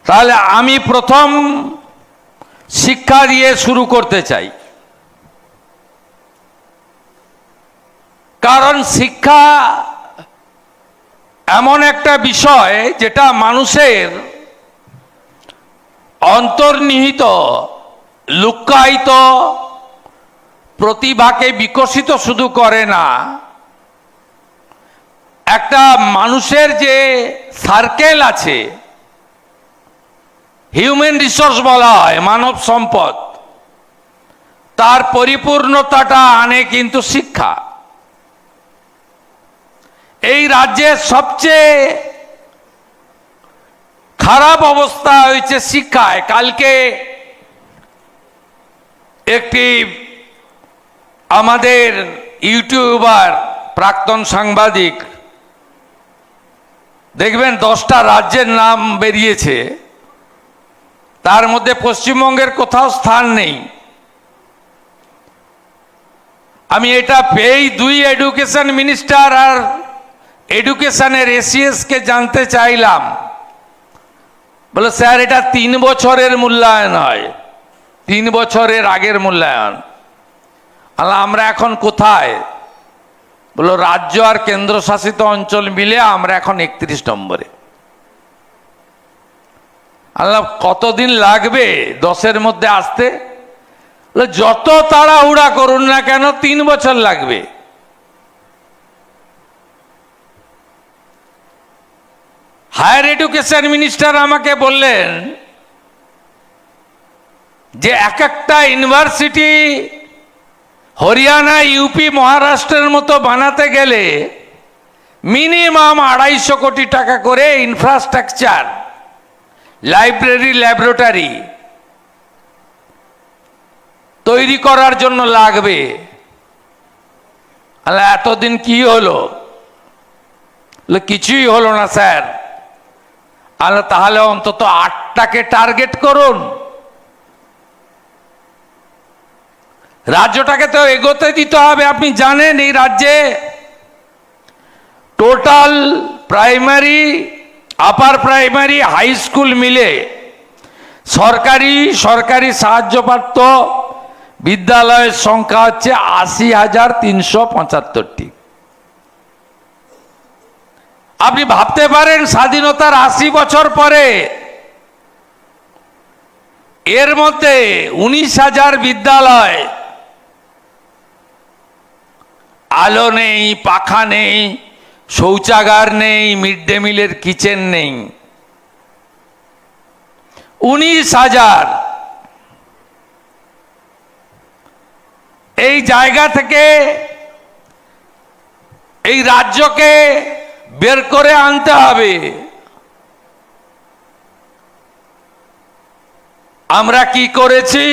তাহলে আমি প্রথম শিক্ষা দিয়ে শুরু করতে চাই, কারণ শিক্ষা এমন একটা বিষয় যেটা মানুষের অন্তর্নিহিত লুক্কায়িত প্রতিভাকে বিকশিত শুধু করে না, একটা মানুষের যে সার্কেল আছে, হিউম্যান রিসোর্স বলা হয়, মানব সম্পদ, তার পরিপূর্ণতাটা আনে কিন্তু শিক্ষা। এই রাজ্যের সবচেয়ে খারাপ অবস্থা হয়েছে শিক্ষায়। কালকে একটি আমাদের ইউটিউবার প্রাক্তন সাংবাদিক, দেখবেন 10টা রাজ্যের নাম বেরিয়েছে, তার মধ্যে পশ্চিমবঙ্গের কোথাও স্থান নেই। আমি এটা পেয়েই দুই এডুকেশন মিনিস্টার আর এডুকেশনের এসিএসকে জানতে চাইলাম, বলে স্যার এটা 3 বছরের মূল্যায়ন হয়, 3 বছরের আগের মূল্যায়ন। আমরা এখন কোথায়? বলো রাজ্য আর কেন্দ্রশাসিত অঞ্চল মিলে আমরা এখন 31 নম্বরে। আল্লাহ কতদিন লাগবে 10-এর মধ্যে আসতে? যত তাড়াহুড়া করুন না কেন 3 বছর লাগবে। হায়ার এডুকেশন মিনিস্টার আমাকে বললেন যে এক একটা ইউনিভার্সিটি হরিয়ানা, ইউপি, মহারাষ্ট্রের মতো বানাতে গেলে মিনিমাম 250 কোটি টাকা করে ইনফ্রাস্ট্রাকচার, লাইব্রেরি, ল্যাবরেটরি তৈরি করার জন্য লাগবে। এতদিন কি হলো? কিছুই হলো না স্যার। তাহলে অন্তত 8টাকে টার্গেট করুন। রাজ্যটাকে তো এগোতে দিতে হবে। আপনি জানেন এই রাজ্যে total primary, upper primary, high school মিলে সরকারি সাহায্যপ্রাপ্ত বিদ্যালয়ের সংখ্যা হচ্ছে 80,375টি। আপনি ভাবতে পারেন স্বাধীনতার 80 বছর পরে এর মধ্যে 19,000 বিদ্যালয় আলো নেই, পাখা নেই, শৌচাগার নেই, মিড ডে মিলের কিচেন নেই। 19,000। এই জায়গা থেকে এই রাজ্যকে বের করে আনতে হবে। আমরা কি করেছি?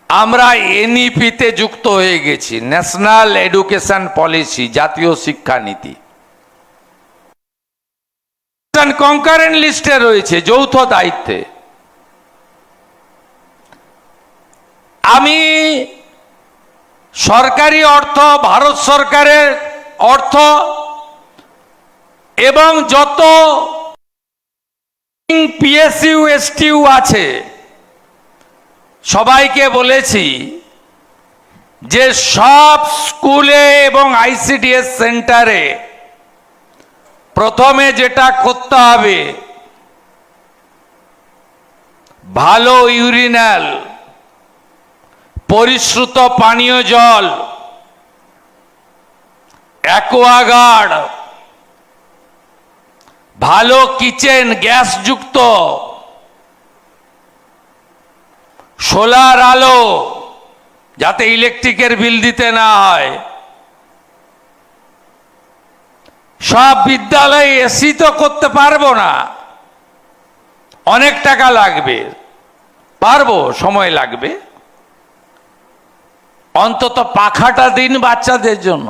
আমরা এনইপিতে যুক্ত হয়ে গেছি, ন্যাশনাল এডুকেশন পলিসি, জাতীয় শিক্ষানীতি। কনকারেন্ট লিস্টে রয়েছে, যৌথ দায়িত্বে। আমি সরকারি অর্থ, ভারত সরকারের অর্থ এবং যত পিএসইউ, এসটিইউ আছে সবাইকে বলেছি যে সব স্কুলে এবং আইসিডিএস সেন্টারে প্রথমে যেটা করতে হবে, ভালো ইউরিনাল, পরিশ্রুত পানীয় জল, অ্যাকোয়াগার্ড, ভালো কিচেন, গ্যাসযুক্ত, সোলার আলো, যাতে ইলেকট্রিকের বিল দিতে না হয়। সব বিদ্যালয়ে এসি তো করতে পারবো না, অনেক টাকা লাগবে। পারবো, সময় লাগবে। অন্তত পাখাটা দিন বাচ্চাদের জন্য।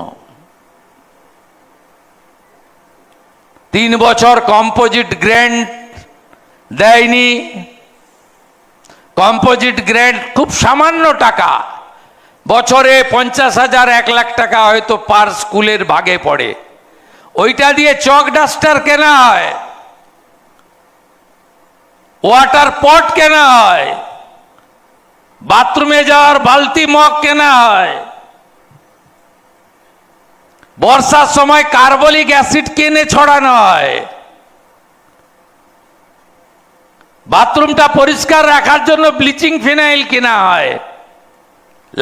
3 বছর কম্পোজিট গ্র্যান্ট দেয়নি। কম্পোজিট গ্র্যান্ট খুব সামান্য টাকা, বছরে 50,000, 1 লাখ টাকা হয়তো পার স্কুলের ভাগে পড়ে। ওইটা দিয়ে চক ডাস্টার কেনা হয়। ওয়াটার পট কেনা হয়, বাথরুমে যাওয়ার বালতি মগ কেনা হয়, বর্ষার সময় কার্বলিক অ্যাসিড কিনে ছড়ানো হয়, বাথরুমটা পরিষ্কার রাখার জন্য ব্লিচিং ফিনাইল কেনা হয়।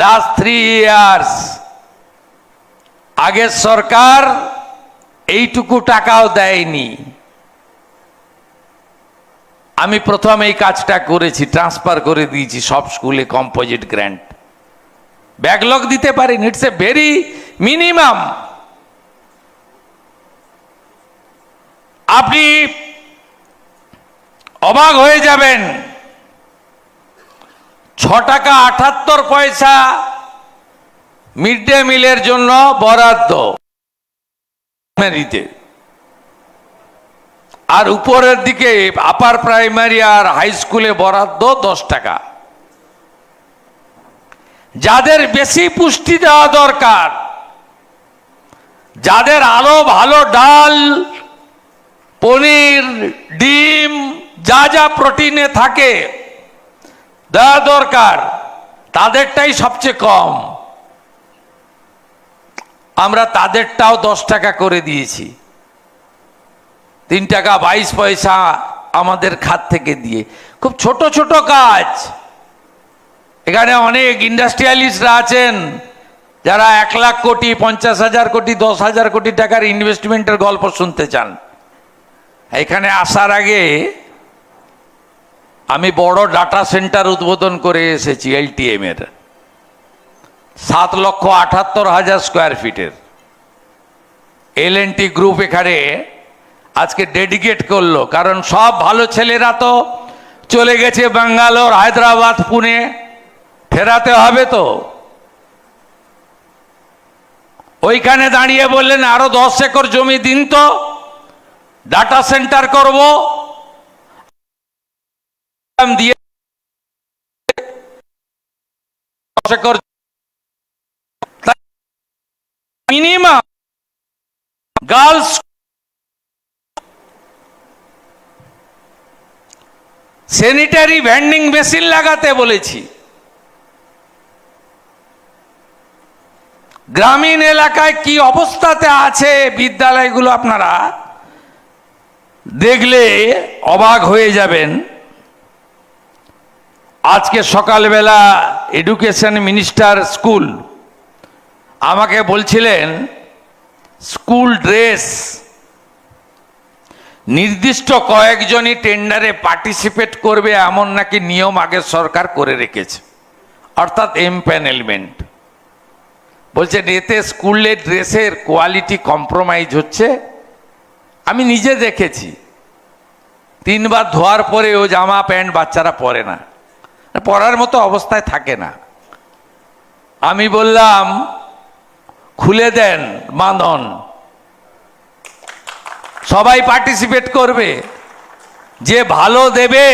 লাস্ট 3 ইয়ার্স আগের সরকার এইটুকু টাকাও দেয়নি। আমি প্রথম এই কাজটা করেছি, ট্রান্সফার করে দিয়েছি সব স্কুলে কম্পোজিট গ্র্যান্ট। ব্যাকলগ দিতে পারিনি, ইটস এ ভেরি মিনিমাম। আপনি অবাক হয়ে যাবেন, 6 টাকা 78 পয়সা মিড ডে মিলের জন্য বরাদ্দ দিতে, আর উপরের দিকে আপার প্রাইমারি আর হাই স্কুলে বরাদ্দ 10 টাকা। যাদের বেশি পুষ্টি দেওয়া দরকার, যাদের আরো ভালো ডাল, পনির, ডিম, যা যা প্রোটিনে থাকে দেওয়া দরকার, তাদেরটাই সবচেয়ে কম। আমরা তাদেরটাও 10 টাকা করে দিয়েছি, 3 টাকা 22 পয়সা আমাদের খাত থেকে দিয়ে। খুব ছোট ছোট কাজ। এখানে অনেক ইন্ডাস্ট্রিয়ালিস্টরা আছেন যারা 1 লাখ কোটি, 50,000 কোটি, 10,000 কোটি টাকার ইনভেস্টমেন্টের গল্প শুনতে চান। এখানে আসার আগে আমি বড় ডাটা সেন্টার উদ্বোধন করে এসেছি, LTM এর 7,78,000 স্কোয়ার ফিটের। L&T গ্রুপ এখানে আজকে ডেডিকেট করলো, কারণ সব ভালো ছেলেরা তো চলে গেছে ব্যাঙ্গালোর, হায়দ্রাবাদ, পুনে, ফেরাতে হবে তো। ওইখানে দাঁড়িয়ে বললেন আরো 10 একর জমি দিন তো, ডাটা সেন্টার করব। দিয়ে 10 acre minimum girls sanitary vending machine লাগাতে বলেছি। গ্রামীণ এলাকায় কি অবস্থাতে আছে বিদ্যালয়গুলো, আপনারা দেখলে অবাক হয়ে যাবেন। আজকে সকালবেলা এডুকেশন মিনিস্টার স্কুল আমাকে বলছিলেন স্কুল ড্রেস নির্দিষ্ট কয়েকজনই টেন্ডারে পার্টিসিপেট করবে এমন নাকি নিয়ম আগের সরকার করে রেখেছে, অর্থাৎ এমপ্যানেলমেন্ট। বলছে এতে স্কুলের ড্রেসের কোয়ালিটি কম্প্রোমাইজ হচ্ছে। আমি নিজে দেখেছি, 3 বার ধোয়ার পরে ও জামা প্যান্ট বাচ্চারা পরে না, পরার মতো অবস্থায় থাকে না। আমি বললাম খুলে দেন বাঁধন, সবাই পার্টিসিপেট করবে, যে ভালো দেবে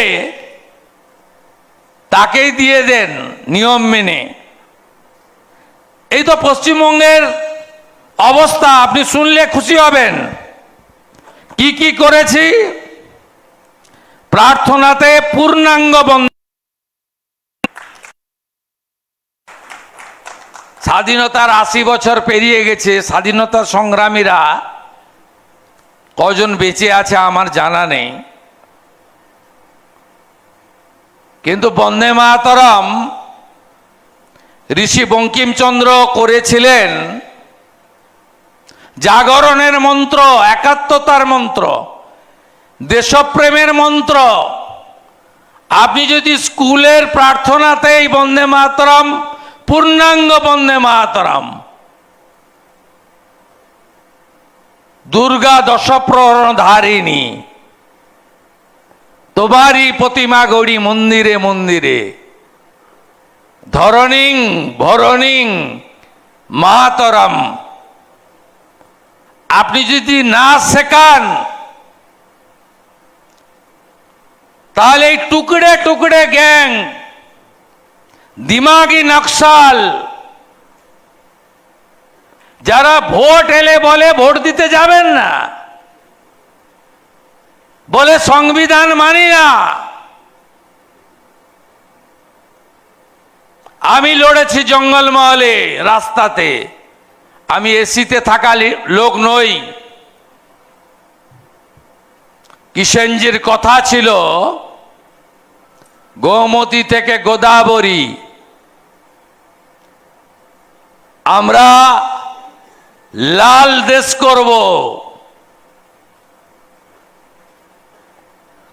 তাকেই দিয়ে দেন নিয়ম মেনে। এই তো পশ্চিমবঙ্গের অবস্থা, আপনি শুনলে খুশি হবেন। কি কি করেছি? প্রার্থনাতে পূর্ণাঙ্গ বন্ধ। স্বাধীনতার 80 বছর পেরিয়ে গেছে, স্বাধীনতা সংগ্রামীরা কজন বেঁচে আছে আমার জানা নেই, কিন্তু বন্দে মাতরম ঋষি বঙ্কিমচন্দ্র করেছিলেন জাগরণের মন্ত্র, একাত্মতার মন্ত্র, দেশপ্রেমের মন্ত্র। আপনি যদি স্কুলের প্রার্থনাতেই বন্দে মাতরম, পূর্ণাঙ্গ বন্দে মাতরম, দুর্গা দশপ্রহরণ ধারিণী, তোমারই প্রতিমা গড়ি মন্দিরে মন্দিরে, ধরণিং ভরণিং মাতরম, আপনি যদি না শেখান তাহলে এই টুকরে টুকরে গ্যাং, দিমাগি নকশাল, যারা ভোট এলে বলে ভোট দিতে যাবেন না, বলে সংবিধান মানি না, আমি লড়েছি জঙ্গলমহলে, রাস্তাতে। আমি এসিতে থাকা লোক নই। কিষেনজির কথা ছিল, গোমতী থেকে গোদাবরী আমরা লাল দেশ করব।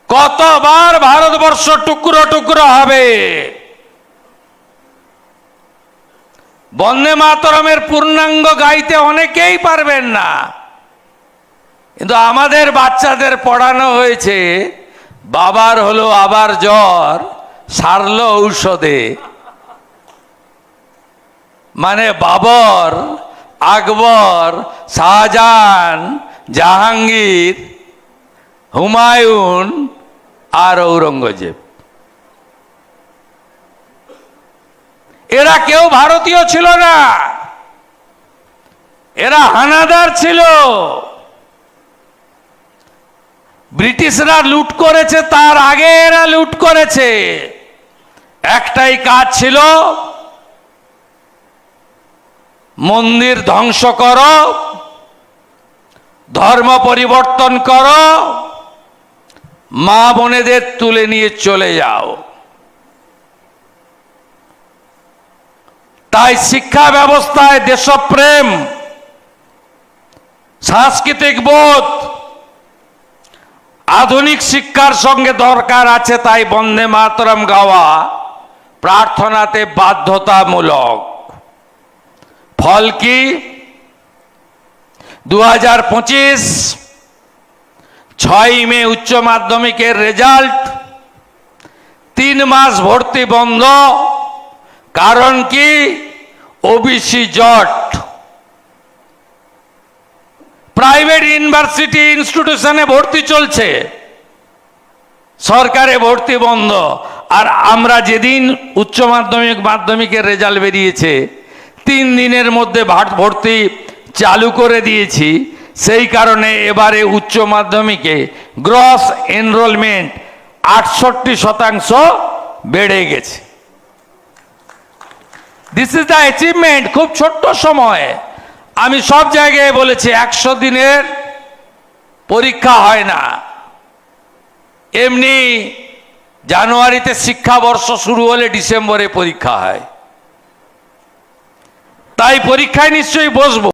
কতবার ভারতবর্ষ টুকরো টুকরো হবে। বন্দে মাতরমের পূর্ণাঙ্গ গাইতে অনেকেই পারবেন না, কিন্তু আমাদের বাচ্চাদের পড়ানো হয়েছে বাবার হলো আবার জ্বর, সারল ঔষধে। মানে বাবর, আকবর, শাহজাহান, জাহাঙ্গীর, হুমায়ুন আর ঔরঙ্গজেব, এরা কেউ ভারতীয় ছিল না, এরা হানাদার ছিল। ব্রিটিশরা লুট করেছে, তার আগে এরা লুট করেছে। একটাই কাজ ছিল, মন্দির ধ্বংস করো, ধর্ম পরিবর্তন করো, মা বোনেদের তুলে নিয়ে চলে যাও। তাই শিক্ষা ব্যবস্থায় দেশপ্রেম, সাংস্কৃতিক বোধ, আধুনিক শিক্ষার সঙ্গে দরকার আছে। তাই বন্দে মাতরম গাওয়া প্রার্থনাতে বাধ্যতামূলক। ফল কি? 2025 6 মে উচ্চ মাধ্যমিকের রেজাল্ট, 3 মাস ভর্তি বন্ধ। কারণ কি? ওবিসি জট। প্রাইভেট ইউনিভার্সিটি ইনস্টিটিউশনে ভর্তি চলছে, সরকারে ভর্তি বন্ধ। আর আমরা যেদিন উচ্চ মাধ্যমিক মাধ্যমিকের রেজাল্ট বেরিয়েছে 3 দিনের মধ্যে ভর্তি চালু করে দিয়েছি। সেই কারণে এবারে উচ্চ মাধ্যমিকে গ্রস এনরোলমেন্ট 68% বেড়ে গেছে। This is the achievement. খুব ছোট্ট সময়। আমি সব জায়গায় বলেছি 100 দিনের পরীক্ষা হয় না। এমনি জানুয়ারিতে শিক্ষাবর্ষ শুরু হলে ডিসেম্বরে পরীক্ষা হয়। তাই পরীক্ষায় নিশ্চয়ই বসবো।